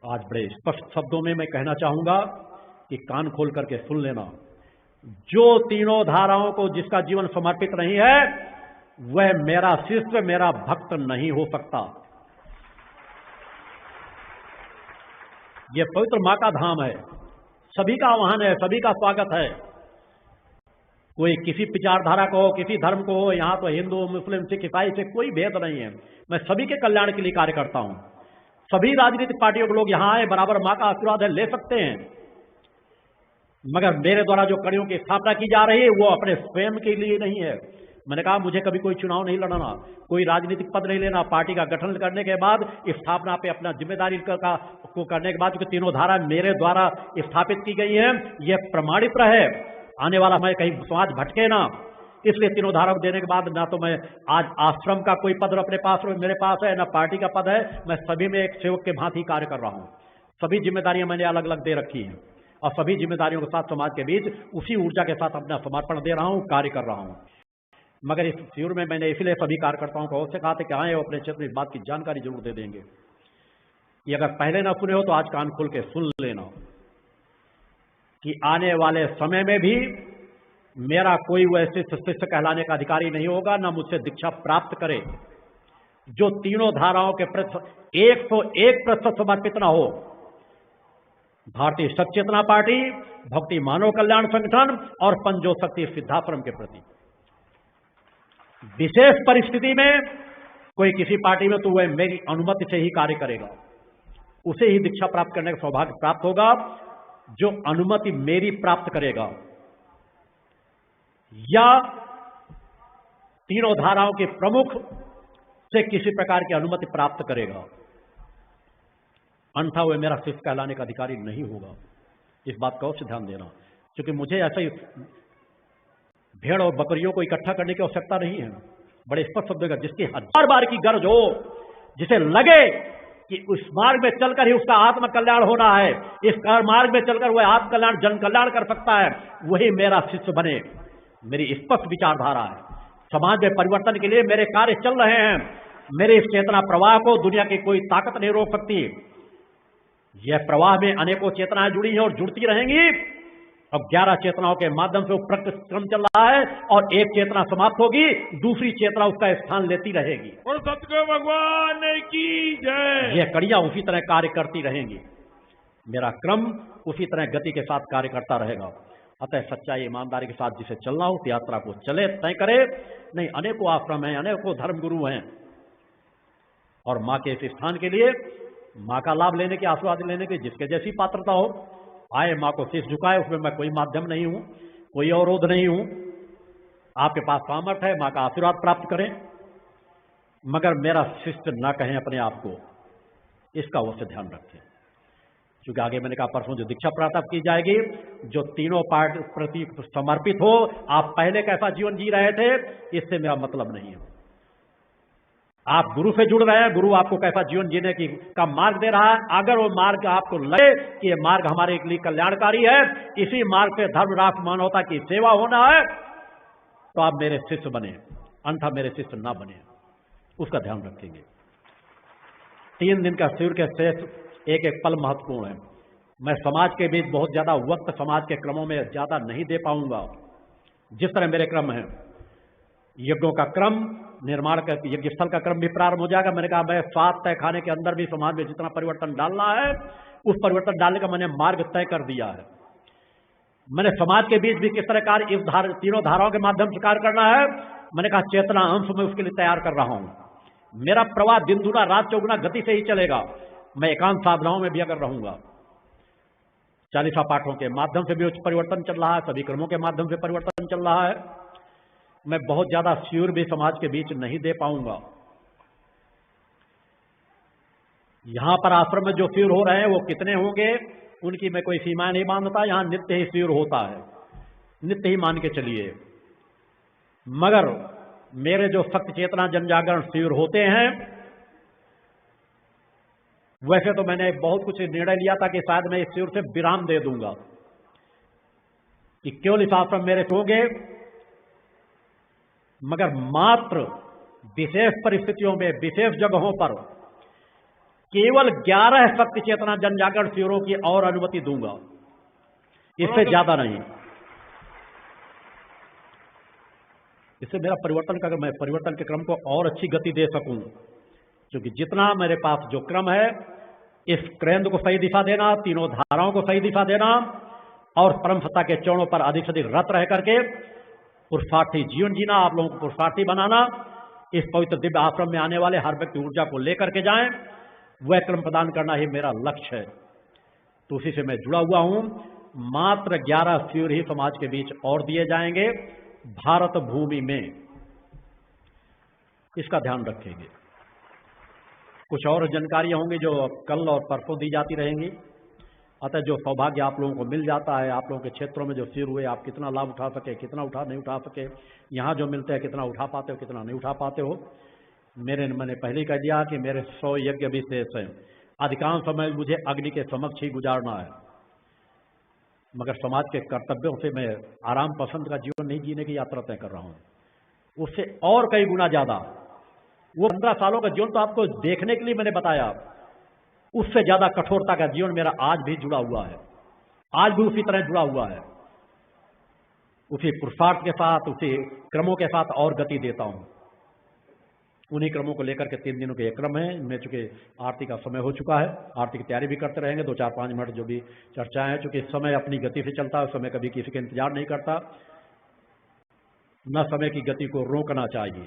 आज बड़े स्पष्ट शब्दों में मैं कहना चाहूंगा कि कान खोल करके सुन लेना, जो तीनों धाराओं को जिसका जीवन समर्पित नहीं है वह मेरा शिष्य, मेरा भक्त नहीं हो सकता। यह पवित्र मां का धाम है, सभी का आह्वान है, सभी का स्वागत है। कोई किसी विचारधारा को हो, किसी धर्म को हो, यहां तो हिंदू, मुस्लिम, सिख, ईसाई से कोई भेद नहीं है। मैं सभी के कल्याण के लिए कार्य करता हूं। सभी राजनीतिक पार्टियों के लोग यहां आए, बराबर मां का आशीर्वाद है, ले सकते हैं। मगर मेरे द्वारा जो कड़ियों की स्थापना की जा रही है वो अपने स्वयं के लिए नहीं है। मैंने कहा मुझे कभी कोई चुनाव नहीं लड़ना, कोई राजनीतिक पद नहीं लेना। पार्टी का गठन करने के बाद स्थापना पे अपना जिम्मेदारी को करने के बाद क्योंकि तीनों धारा मेरे द्वारा स्थापित की गई है, यह प्रमाणित रहे, आने वाला मैं कहीं समाज भटके ना, इसलिए तीनों धारा को देने के बाद ना तो मैं आज आश्रम का कोई पद अपने पास मेरे पास है, ना पार्टी का पद है। मैं सभी में एक सेवक के भांति कार्य कर रहा हूं। सभी जिम्मेदारियां मैंने अलग अलग दे रखी हैं और सभी जिम्मेदारियों के साथ समाज के बीच उसी ऊर्जा के साथ अपना समर्पण दे रहा हूं, कार्य कर रहा हूं। मगर इस शिविर में मैंने इसलिए सभी कार्यकर्ताओं को अवश्य कहा था कि आए, वो अपने क्षेत्र में इस बात की जानकारी जरूर दे देंगे। ये अगर पहले ना सुने हो तो आज कान खोल के सुन लेना कि आने वाले समय में भी मेरा कोई वैसे शिष्य कहलाने का अधिकारी नहीं होगा, ना मुझसे दीक्षा प्राप्त करे जो तीनों धाराओं के प्रति 101% समर्पित ना हो। भारतीय सचेतना पार्टी, भक्ति मानव कल्याण संगठन और पंचो शक्ति सिद्धाश्रम के प्रति विशेष परिस्थिति में कोई किसी पार्टी में तो वह मेरी अनुमति से ही कार्य करेगा, उसे ही दीक्षा प्राप्त करने का सौभाग्य प्राप्त होगा जो अनुमति मेरी प्राप्त करेगा या तीनों धाराओं के प्रमुख से किसी प्रकार की अनुमति प्राप्त करेगा, अन्यथा वह मेरा शिष्य कहलाने का अधिकारी नहीं होगा। इस बात का अवश्य ध्यान देना, क्योंकि मुझे ऐसा ही भेड़ और बकरियों को इकट्ठा करने की आवश्यकता नहीं है। बड़े स्पष्ट शब्दों का जिसकी 1000 बार की गर्ज हो, जिसे लगे कि उस मार्ग में चलकर ही उसका आत्म कल्याण होना है, इस मार्ग में चलकर वह आत्म कल्याण जन कल्याण कर सकता है, वही मेरा शिष्य बने। मेरी स्पष्ट विचारधारा है। समाज में परिवर्तन के लिए मेरे कार्य चल रहे हैं। मेरे इस चेतना प्रवाह को दुनिया की कोई ताकत नहीं रोक सकती। यह प्रवाह में अनेकों चेतनाएं जुड़ी हैं और जुड़ती रहेंगी। अब 11 चेतनाओं के माध्यम से वो क्रम चल रहा है और एक चेतना समाप्त होगी, दूसरी चेतना उसका स्थान लेती रहेगी। और सतगुरु भगवान की जय। यह कड़ियां उसी तरह कार्य करती रहेंगी। मेरा क्रम उसी तरह गति के साथ कार्य करता रहेगा। अतः सच्चाई ईमानदारी के साथ जिसे चलना हो, यात्रा को चले, तय करे। नहीं, अनेकों आश्रम हैं, अनेकों धर्म गुरु हैं और मां के इस स्थान के लिए, मां का लाभ लेने के, आशीर्वाद लेने के जिसके जैसी पात्रता हो, आए, मां को शीश झुकाए। उसमें मैं कोई माध्यम नहीं हूं, कोई अवरोध नहीं हूं। आपके पास सामर्थ्य है, मां का आशीर्वाद प्राप्त करें, मगर मेरा शिष्य ना कहें अपने आप को, इसका अवश्य ध्यान रखें। क्योंकि आगे मैंने कहा परसों जो दीक्षा प्राप्त की जाएगी, जो तीनों पार्टी प्रति समर्पित हो। आप पहले कैसा जीवन जी रहे थे, इससे मेरा मतलब नहीं है। आप गुरु से जुड़ रहे हैं, गुरु आपको कैसा जीवन जीने का मार्ग दे रहा है। अगर वो मार्ग आपको लगे कि ये मार्ग हमारे लिए कल्याणकारी है, इसी मार्ग से धर्म, राष्ट्र, मानवता की सेवा होना है, तो आप मेरे शिष्य बने, अन्यथा मेरे शिष्य ना बने। उसका ध्यान रखेंगे। 3 दिन का शिविर के शेष एक एक पल महत्वपूर्ण है। मैं समाज के बीच बहुत ज्यादा वक्त समाज के क्रमों में ज्यादा नहीं दे पाऊंगा। जिस तरह मेरे क्रम है, यज्ञों का क्रम, निर्माण का यज्ञ स्थल का क्रम भी प्रारंभ हो जाएगा। मैंने कहा मैं 7 तय खाने के अंदर भी समाज में जितना परिवर्तन डालना है, उस परिवर्तन डालने का मैंने मार्ग तय कर दिया है। मैंने समाज के बीच भी किस तरह कार्य, इस तीनों धाराओं के माध्यम से कार्य करना है, मैंने कहा चेतना अंश में उसके लिए तैयार कर रहा हूं। मेरा प्रवाह दिन दुना रात चौगुना गति से ही चलेगा। मैं एकांत साधनाओं में भी अगर रहूंगा, 40 पाठों के माध्यम से भी परिवर्तन चल रहा है, सभी क्रमों के माध्यम से परिवर्तन चल रहा है। मैं बहुत ज्यादा शिविर भी समाज के बीच नहीं दे पाऊंगा। यहां पर आश्रम में जो शिविर हो रहे हैं वो कितने होंगे, उनकी मैं कोई सीमा नहीं बांधता। यहां नित्य ही शिविर होता है, नित्य ही मान के चलिए। मगर मेरे जो शक्ति चेतना जनजागरण शिविर होते हैं, वैसे तो मैंने बहुत कुछ निर्णय लिया था कि शायद मैं इस शिविर से विराम दे दूंगा, कि केवल इस आश्रम मेरे होंगे, मगर मात्र विशेष परिस्थितियों में, विशेष जगहों पर केवल 11 शक्ति चेतना जन जागरण शिविरों की और अनुमति दूंगा, इससे ज्यादा नहीं। इससे मेरा मैं परिवर्तन के क्रम को और अच्छी गति दे सकूं, क्योंकि जितना मेरे पास जो क्रम है, इस केंद्र को सही दिशा देना, तीनों धाराओं को सही दिशा देना और परम सत्ता के चरणों पर अधिक से अधिक रत रह करके पुरुषार्थी जीवन जीना, आप लोगों को पुरुषार्थी बनाना, इस पवित्र दिव्य आश्रम में आने वाले हर व्यक्ति ऊर्जा को लेकर के जाएं, वह क्रम प्रदान करना ही मेरा लक्ष्य है। तो उसी से मैं जुड़ा हुआ हूं। मात्र 11 शिविर ही समाज के बीच और दिए जाएंगे भारत भूमि में, इसका ध्यान रखेंगे। कुछ और जानकारियां होंगी जो कल और परसों दी जाती रहेंगी। अतः जो सौभाग्य आप लोगों को मिल जाता है, आप लोगों के क्षेत्रों में जो शिविर हुए, आप कितना लाभ उठा सके, कितना नहीं उठा सके, यहाँ जो मिलते हैं कितना उठा पाते हो, कितना नहीं उठा पाते हो। मैंने पहले ही कह दिया कि मेरे 100 यज्ञ विशेष हैं। अधिकांश समय मुझे अग्नि के समक्ष ही गुजारना है, मगर समाज के कर्तव्यों से मैं आराम पसंद का जीवन नहीं जीने की यात्रा तय कर रहा हूँ। उससे और कई गुना ज्यादा, वो 15 सालों का जीवन तो आपको देखने के लिए मैंने बताया, उससे ज्यादा कठोरता का जीवन मेरा आज भी जुड़ा हुआ है, आज भी उसी तरह जुड़ा हुआ है। उसी पुरुषार्थ के साथ, उसी क्रमों के साथ और गति देता हूं। उन्हीं क्रमों को लेकर के 3 दिनों के एक क्रम है। इनमें चूंकि आरती का समय हो चुका है, आरती की तैयारी भी करते रहेंगे, 2-4-5 मिनट जो भी चर्चाएं हैं, चूंकि समय अपनी गति से चलता है, समय कभी किसी का इंतजार नहीं करता, न समय की गति को रोकना चाहिए।